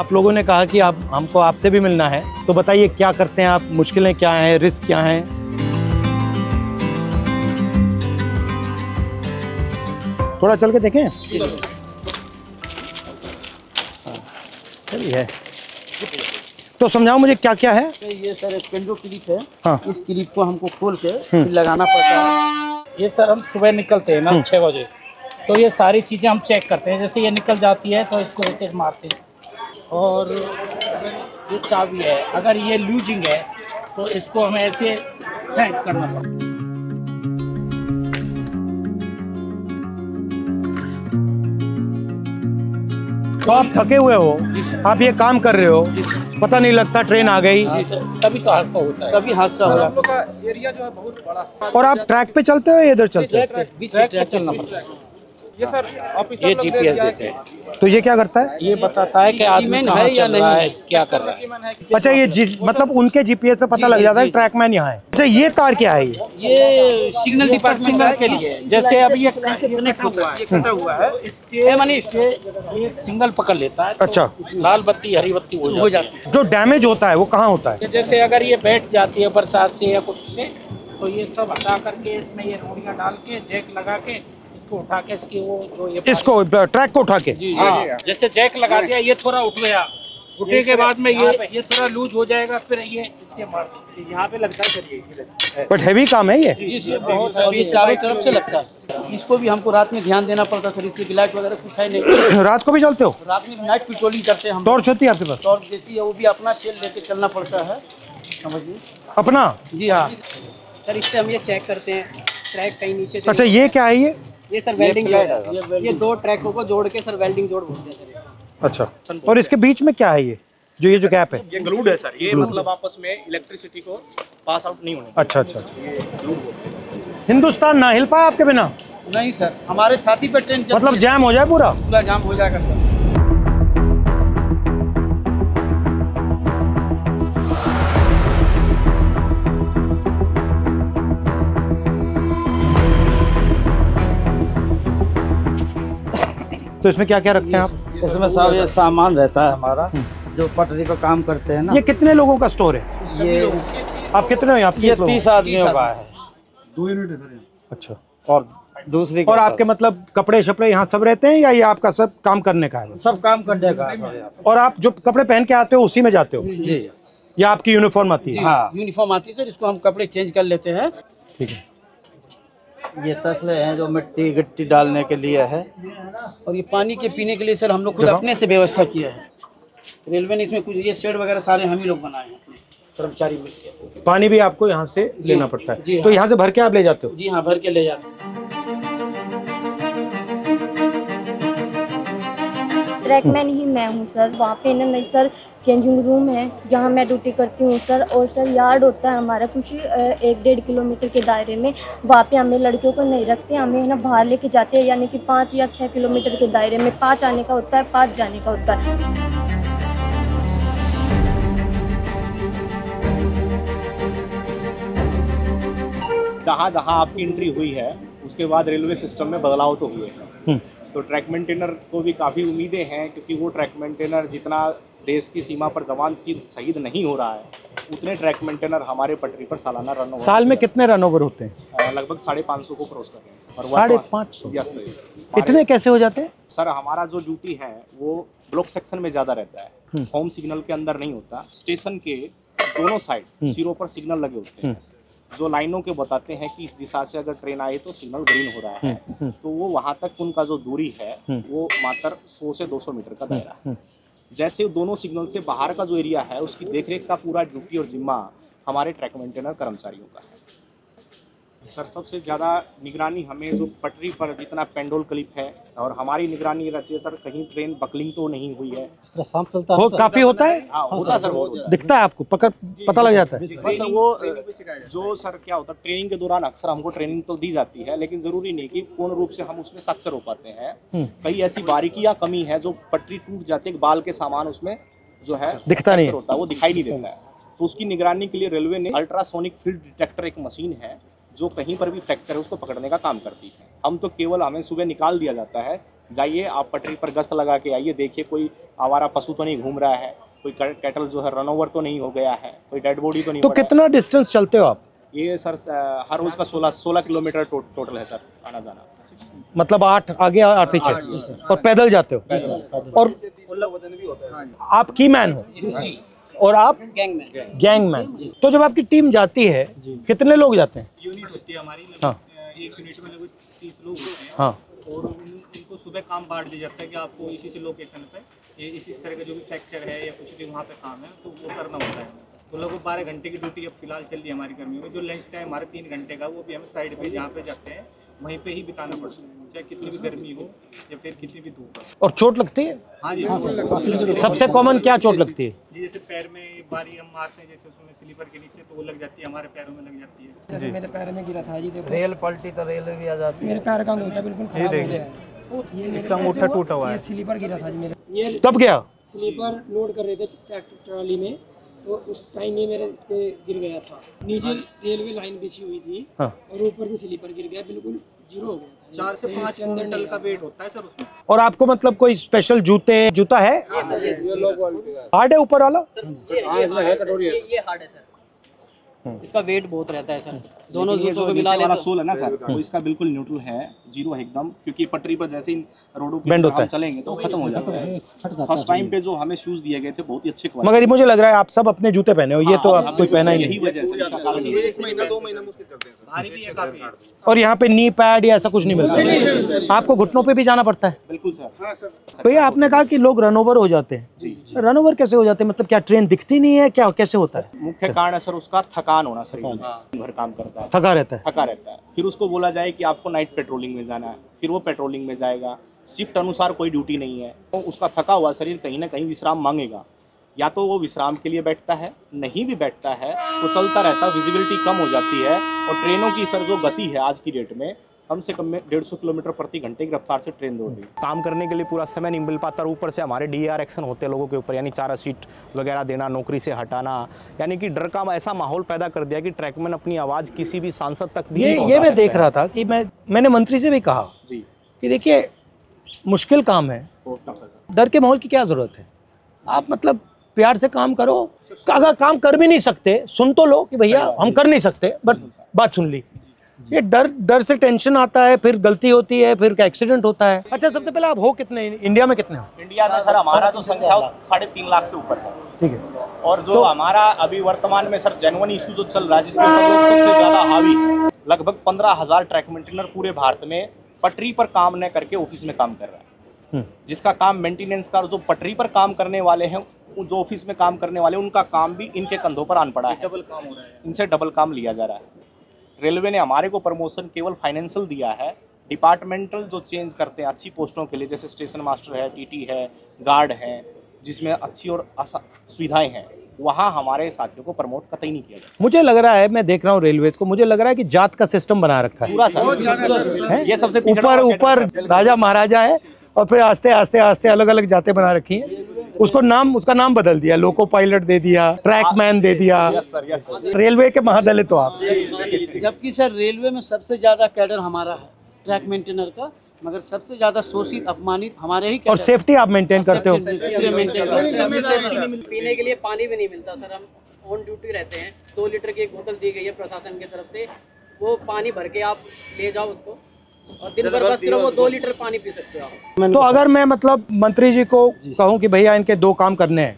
आप लोगों ने कहा कि आप हमको आपसे भी मिलना है, तो बताइए क्या करते हैं आप, मुश्किलें क्या हैं, रिस्क क्या हैं? थोड़ा चल के देखें। चलिए, तो समझाओ मुझे क्या क्या है। ये सर एक पेंडो क्लिप है। हाँ। इस क्लिप को हमको खोल के फिर लगाना पड़ता है। ये सर हम सुबह निकलते हैं ना 6 बजे, तो ये सारी चीज़ें हम चेक करते हैं। जैसे ये निकल जाती है तो इसको ऐसे मारते हैं। और ये चाबी है, अगर ये लूजिंग है तो इसको हमें ऐसे टाइट करना पड़ता है। तो आप थके हुए हो, आप ये काम कर रहे हो, पता नहीं लगता ट्रेन आ गई। तभी तो हादसा होता है, तभी हादसा हो रहा है। का एरिया जो है बहुत बड़ा। और आप ट्रैक पे चलते हो या इधर चलते हो? ट्रैक चलना पड़ता है। ये सर ऑफिसर ये जीपीएस देते हैं। तो ये क्या करता है? ये बताता है कि आदमी है या नहीं है, क्या कर रहा है। अच्छा, ये मतलब उनके जीपीएस पे पता लग जाता है ट्रैक मैन यहाँ है। अच्छा, ये तार क्या है? ये सिग्नल डिपार्टमेंट के लिए। जैसे अभी ये कटा हुआ है, इससे मानी इससे एक सिग्नल पकड़ लेता है। अच्छा, लाल बत्ती हरी बत्ती हो जाती है। जो डैमेज होता है वो कहाँ होता है? जैसे अगर ये बैठ जाती है बरसात से या कुछ से, तो ये सब हटा करके इसमें ये रोड़ियाँ डाल के जैक लगा के इसको उठा के इसकी वो जो ये इसको ट्रैक को उठा के। हाँ, जैसे जैक लगा दिया, ये थोड़ा उठ गया, उठने के बाद में ये थोड़ा लूज हो जाएगा, फिर ये इससे मार यहाँ पे लगता है सर। ये बट हैवी काम है ये। जी बहुत, और ये चारों तरफ से लगता है। इसको भी हमको रात में ध्यान देना पड़ता है सर, इसकी लाइट वगैरह कुछ है नहीं। रात को भी चलते हो? रात में नाइट पेट्रोलिंग करते हैं हम। टॉर्च होती है आपके पास? टॉर्च देती है, वो भी अपना सेल लेके चलना पड़ता है, समझिए। अपना? जी हाँ सर, इससे हम ये चेक करते हैं ट्रैक कहीं नीचे। अच्छा, ये क्या है? ये सर वेल्डिंग है। ये दो ट्रैकों को जोड़ के सर वेल्डिंग जोड़ बोलते हैं सर। अच्छा, और इसके बीच में क्या है? ये जो गैप है, ये ग्लूड है सर। ये मतलब आपस में इलेक्ट्रिसिटी को पास आउट नहीं होने। अच्छा अच्छा, ये ग्लूड। हिंदुस्तान ना हिल पाया आपके बिना? नहीं सर, हमारे छाती पे ट्रेन मतलब जैम हो जाए, पूरा जाम हो जाएगा सर। तो इसमें क्या क्या रखते हैं आप? इसमें सब ये सामान रहता है हमारा, जो पटरी पर काम करते हैं ना। ये कितने लोगों का स्टोर है? ये आप कितने हो यहाँ? ये 30 आदमियों का है। 2 यूनिट है सर। अच्छा, और दूसरी और आपके मतलब कपड़े शपड़े यहाँ सब रहते हैं या ये आपका सब काम करने का है? सब काम करने का है। और आप जो कपड़े पहन के आते हो उसी में जाते हो? जी, या आपकी यूनिफॉर्म आती है? हाँ यूनिफॉर्म आती है सर, इसको हम कपड़े चेंज कर लेते हैं। ठीक है। ये तसले हैं जो मिट्टी गिट्टी डालने के लिए है, और ये पानी के पीने के लिए सर हम लोग खुद अपने से व्यवस्था किया है। रेलवे ने इसमें कुछ ये शेड वगैरह सारे हम ही लोग बनाए हैं, अपने कर्मचारी मिलकर। पानी भी आपको यहाँ से लेना पड़ता है? जी तो यहाँ से भर के आप ले जाते हो? जी हाँ, भर के ले जाते हैं। ट्रैकमैन ही मैं हूँ सर। वहाँ पे ना नहीं सर, चेंजिंग रूम है जहाँ मैं ड्यूटी करती हूँ सर। और सर यार्ड होता है हमारा कुछ 1-1.5 किलोमीटर के दायरे में। वहाँ पे हमें लड़कियों को नहीं रखते, हमें है ना बाहर लेके जाते हैं, यानी कि 5 या 6 किलोमीटर के दायरे में। 5 आने का होता है, 5 जाने का होता है। जहाँ जहाँ आपकी एंट्री हुई है उसके बाद रेलवे सिस्टम में बदलाव तो हुए हैं। तो ट्रैक मेंटेनर को भी काफ़ी उम्मीदें हैं, क्योंकि वो ट्रैक मेंटेनर जितना देश की सीमा पर जवान शहीद नहीं हो रहा है, उतने ट्रैक मेंटेनर हमारे पटरी पर सालाना रन ओवर। साल में कितने रन ओवर होते हैं? लगभग 550 को क्रॉस कर रहे हैं। 550? Yes sir. इतने कैसे हो जाते हैं सर? हमारा जो ड्यूटी है वो ब्लॉक सेक्शन में ज़्यादा रहता है, होम सिग्नल के अंदर नहीं होता। स्टेशन के दोनों साइड सिरों पर सिग्नल लगे होते हैं, जो लाइनों के बताते हैं कि इस दिशा से अगर ट्रेन आई तो सिग्नल ग्रीन हो रहा है। तो वो वहाँ तक उनका जो दूरी है वो मात्र 100 से 200 मीटर का दायरा है। जैसे दोनों सिग्नल से बाहर का जो एरिया है उसकी देखरेख का पूरा ड्यूटी और जिम्मा हमारे ट्रैक मेंटेनर कर्मचारियों का है। सर सबसे ज़्यादा निगरानी हमें जो पटरी पर जितना पेंडोल क्लिप है, और हमारी निगरानी रहती है सर कहीं ट्रेन बकलिंग तो नहीं हुई है। इस तरह शाम चलता है काफी होता है? हाँ होता है सर, बहुत दिखता है आपको, पता लग जाता है? बस वो जो सर क्या होता है, ट्रेनिंग के दौरान अक्सर हमको ट्रेनिंग तो दी जाती है, लेकिन जरूरी नहीं कि पूर्ण रूप से हम उसमें सक्षम हो पाते हैं। कई ऐसी बारीकियां कमी है जो पटरी टूट जाती है, बाल के सामान उसमें जो है दिखता नहीं होता है, वो दिखाई नहीं देता है। तो उसकी निगरानी के लिए रेलवे ने अल्ट्रासोनिक फील्ड डिटेक्टर एक मशीन है जो कहीं पर भी फ्रैक्चर है उसको पकड़ने का काम करती है। हम तो केवल हमें सुबह निकाल दिया जाता है, जाइए आप पटरी पर गश्त लगा के आइए, देखिए कोई आवारा पशु तो नहीं घूम रहा है, कोई कैटल जो है रन ओवर तो नहीं हो गया है, कोई डेड बॉडी तो नहीं। तो कितना डिस्टेंस चलते हो आप? ये सर हर रोज का 16 किलोमीटर टोटल है सर आना जाना। मतलब 8 आगे 8 पीछे, और पैदल जाते हो? और आप की मैन हो और आप गैंगमैन। तो जब आपकी टीम जाती है कितने लोग जाते हैं? यूनिट होती है हमारी, हाँ। एक यूनिट में लगभग 30 लोग होते हैं। हाँ। और उनको सुबह काम बांट दिया जाता है कि आपको इसी लोकेशन पे इसी तरह का जो भी फ्रैक्चर है या कुछ भी वहाँ पे काम है तो वो करना होता है। तो लगभग 12 घंटे की ड्यूटी अब फिलहाल चल रही है हमारी गर्मियों में। जो लंच टाइम हमारे 3 घंटे का वो भी हमें साइड पे जहाँ पे जाते हैं वहीं पे ही बिताना पड़ता है, चाहे कितनी भी गर्मी हो या फिर कितनी भी धूप हो। और चोट लगती है? हाँ जी, सबसे कॉमन क्या चोट लगती है? जी जैसे पैर में बारी हम मारते हैं, जैसे उसमें स्लीपर के नीचे तो वो लग जाती है, हमारे पैरों में लग जाती है। जैसे मेरे पैर में गिरा था जी, देखो रेल पलटी तो रेल भी आ जाती है। मेरे पैर का अंगूठा बिल्कुल खराब हो गया है। इसका अंगूठा टूटा हुआ है। ये स्लीपर गिरा था जी मेरे। ये तब गया? स्लीपर लोड कर रहे थे ट्रैक्टर ट्रॉली में, तो उस टाइम ये मेरे इस पे गिर गया था। नीचे रेलवे लाइन बिछी हुई थी। हाँ। और ऊपर से स्लीपर गिर गया, बिल्कुल जीरो हो गया था। 4 से 5 क्विंटल का वेट होता है सर उसमें। और आपको मतलब कोई स्पेशल जूता है? हार्ड है ऊपर वाला? ये हार्ड है सर, इसका वेट बहुत रहता है सर। दोनों जूतों को मिला वाला सोल है ना सर, वो इसका बिल्कुल न्यूट्रल है, जीरो है एकदम, क्योंकि पटरी पर जैसे इन रोडों पे बेंड होता है, चलेंगे तो खत्म हो जाता है। फर्स्ट टाइम पे जो हमें शूज दिए गए थे बहुत ही अच्छे क्वालिटी। मगर ये मुझे लग रहा है आप सब अपने जूते पहने हो, ये तो आप कोई पहना ही यही नहीं। वजह से इसका कारण ये है। 1 महीना 2 महीना मुश्किल करते हैं भारी भी है काफी। और यहाँ पे नी पैड या ऐसा कुछ नहीं मिलता? आपको घुटनों पे भी जाना पड़ता है? बिल्कुल सर। भैया आपने कहा कि लोग रन ओवर हो जाते हैं, रन ओवर कैसे हो जाते हैं? मतलब क्या ट्रेन दिखती नहीं है, क्या कैसे होता है? मुख्य कारण है सर उसका थकान होना, शरीर में भर काम करता है, थका रहता है। थका रहता है। फिर उसको बोला जाए कि आपको नाइट पेट्रोलिंग में जाना है, फिर वो पेट्रोलिंग में जाएगा, शिफ्ट अनुसार कोई ड्यूटी नहीं है, तो उसका थका हुआ शरीर कहीं ना कहीं विश्राम मांगेगा। या तो वो विश्राम के लिए बैठता है, नहीं भी बैठता है तो चलता रहता है, विजिबिलिटी कम हो जाती है। और ट्रेनों की सर जो गति है आज की डेट में कम से कम में 150 किलोमीटर प्रति घंटे की रफ्तार से ट्रेन दौड़ रही है। काम करने के लिए पूरा समय नहीं मिल पाता, और ऊपर से हमारे DAR एक्शन होते हैं लोगों के ऊपर, यानी 4 सीट वगैरह देना, नौकरी से हटाना, यानी कि डर का ऐसा माहौल पैदा कर दिया कि ट्रैकमैन अपनी आवाज़ किसी भी सांसद तक भी ये मैं देख रहा था कि मैंने मंत्री से भी कहा जी कि देखिए मुश्किल काम है, डर के माहौल की क्या ज़रूरत है? आप मतलब प्यार से काम करो। अगर काम कर भी नहीं सकते सुन तो लो कि भैया हम कर नहीं सकते, बट बात सुन ली। ये डर से टेंशन आता है, फिर गलती होती है, फिर एक्सीडेंट होता है। अच्छा, सबसे पहले आप हो कितने इंडिया में? कितने हो इंडिया में सर? हमारा जो संख्या 3.5 लाख से ऊपर है। ठीक है। और जो हमारा अभी वर्तमान में सर जेन्युइन इशू जो चल रहा है, जिसके ऊपर लोग सबसे ज्यादा हावी, लगभग 15,000 ट्रैक मेंटेनर पूरे भारत में पटरी पर काम न करके ऑफिस में काम कर रहा है। जिसका काम मेंटेनेंस का, जो पटरी पर काम करने वाले हैं, जो ऑफिस में काम करने वाले, उनका काम भी इनके कंधों पर आन पड़ा है। डबल काम हो रहा है, इनसे डबल काम लिया जा रहा है। रेलवे ने हमारे को प्रमोशन केवल फाइनेंशियल दिया है, डिपार्टमेंटल जो चेंज करते हैं अच्छी पोस्टों के लिए, जैसे स्टेशन मास्टर है, TT है, गार्ड है, जिसमें अच्छी और सुविधाएं हैं, वहाँ हमारे साथियों को प्रमोट कतई नहीं किया जाता। मुझे लग रहा है, मैं देख रहा हूँ रेलवेज को, मुझे लग रहा है कि जात का सिस्टम बना रखा है पूरा सर। ये सबसे ऊपर राजा महाराजा है, और फिर आस्ते आस्ते आस्ते अलग अलग जातें बना रखी हैं। उसका नाम बदल दिया, लोको पायलट दे दिया, ट्रैकमैन दे दिया। रेलवे के महादलित हो आप। जबकि सर रेलवे में सबसे ज्यादा कैडर हमारा है ट्रैक मेंटेनर का, मगर सबसे ज्यादा शोषित अपमानित हमारे ही। और सेफ्टी आप मेंटेन करते हो? पीने के लिए पानी भी नहीं मिलता सर, हम ऑन ड्यूटी रहते हैं। 2 लीटर की एक बोतल दी गई है प्रशासन की तरफ से, वो पानी भर के आप ले जाओ उसको, और दिन भर बस सिर्फ वो 2 लीटर पानी पी सकते हो आप। तो अगर मैं मतलब मंत्री जी को कहूँ कि भैया इनके 2 काम करने हैं,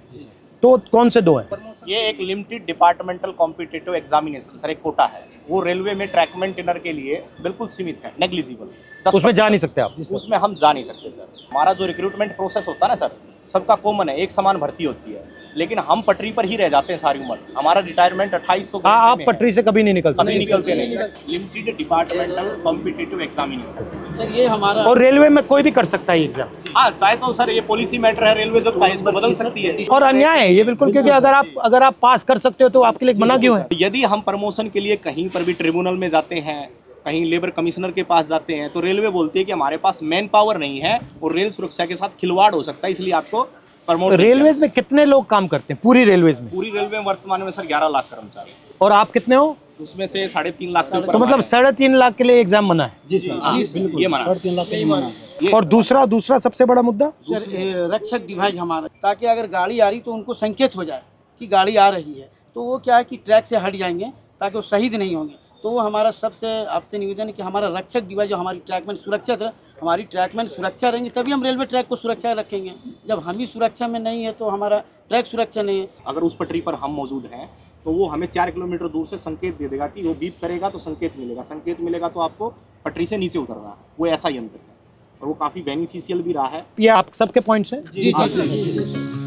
तो कौन से 2 हैं? ये एक limited departmental competitive examination sir, एक कोटा है, वो रेलवे में ट्रैक मेंटेनर के लिए बिल्कुल सीमित है, नेग्लिजिबल। उसमें जा नहीं सकते आप? उसमें हम जा नहीं सकते सर। हमारा जो रिक्रूटमेंट प्रोसेस होता है ना सर, सबका कॉमन है, एक समान भर्ती होती है, लेकिन हम पटरी पर ही रह जाते हैं सारी उम्र। हमारा रिटायरमेंट 2800। आप पटरी से कभी नहीं निकलते? कभी निकलते नहीं। Limited departmental competitive examination sir, ये हमारा। और रेलवे में कोई भी कर सकता है एग्जाम? हाँ, चाहे तो सर ये पॉलिसी मैटर है, रेलवे जब चाहे इसको बदल सकती है। और अन्याय है ये बिल्कुल, क्योंकि अगर आप पास कर सकते हो तो आपके लिए मना क्यों है? यदि हम प्रमोशन के लिए कहीं पर भी ट्रिब्यूनल में जाते हैं, कहीं लेबर कमिश्नर के पास जाते हैं, तो रेलवे बोलती है कि हमारे पास मैन पावर नहीं है और रेल सुरक्षा के साथ खिलवाड़ हो सकता है, इसलिए आपको प्रमोट। रेलवेज में कितने लोग काम करते हैं पूरी रेलवेज में? पूरी रेलवे में वर्तमान में सर 11 लाख कर्मचारी। और आप कितने हो? उसमें से 3.5 लाख से ऊपर तो मतलब 3.5 लाख के लिए एग्जाम मना है। जी सर, हाँ, बिल्कुल ये माना। 3.5 लाख के लिए माना सर। और दूसरा सबसे बड़ा मुद्दा सर रक्षक डिवाइस हमारा, ताकि अगर गाड़ी आ रही तो उनको संकेत हो जाए कि गाड़ी आ रही है, तो वो क्या है कि ट्रैक से हट जाएंगे ताकि वो शहीद नहीं होंगे। तो वो हमारा सबसे आपसे निवेदन है कि हमारा रक्षक डिवाइस जो हमारी ट्रैकमैन सुरक्षित है, हमारी ट्रैकमैन सुरक्षा रहेंगे तभी हम रेलवे ट्रैक को सुरक्षा रखेंगे। जब हम ही सुरक्षा में नहीं है तो हमारा ट्रैक सुरक्षा नहीं है। अगर उस पटरी पर हम मौजूद हैं तो वो हमें 4 किलोमीटर दूर से संकेत दे देगा कि वो बीप करेगा तो संकेत मिलेगा तो आपको पटरी से नीचे उतरना है। वो ऐसा यंत्र है और वो काफ़ी बेनिफिशियल भी रहा है। ये आप सबके पॉइंट्स हैं। जी सर।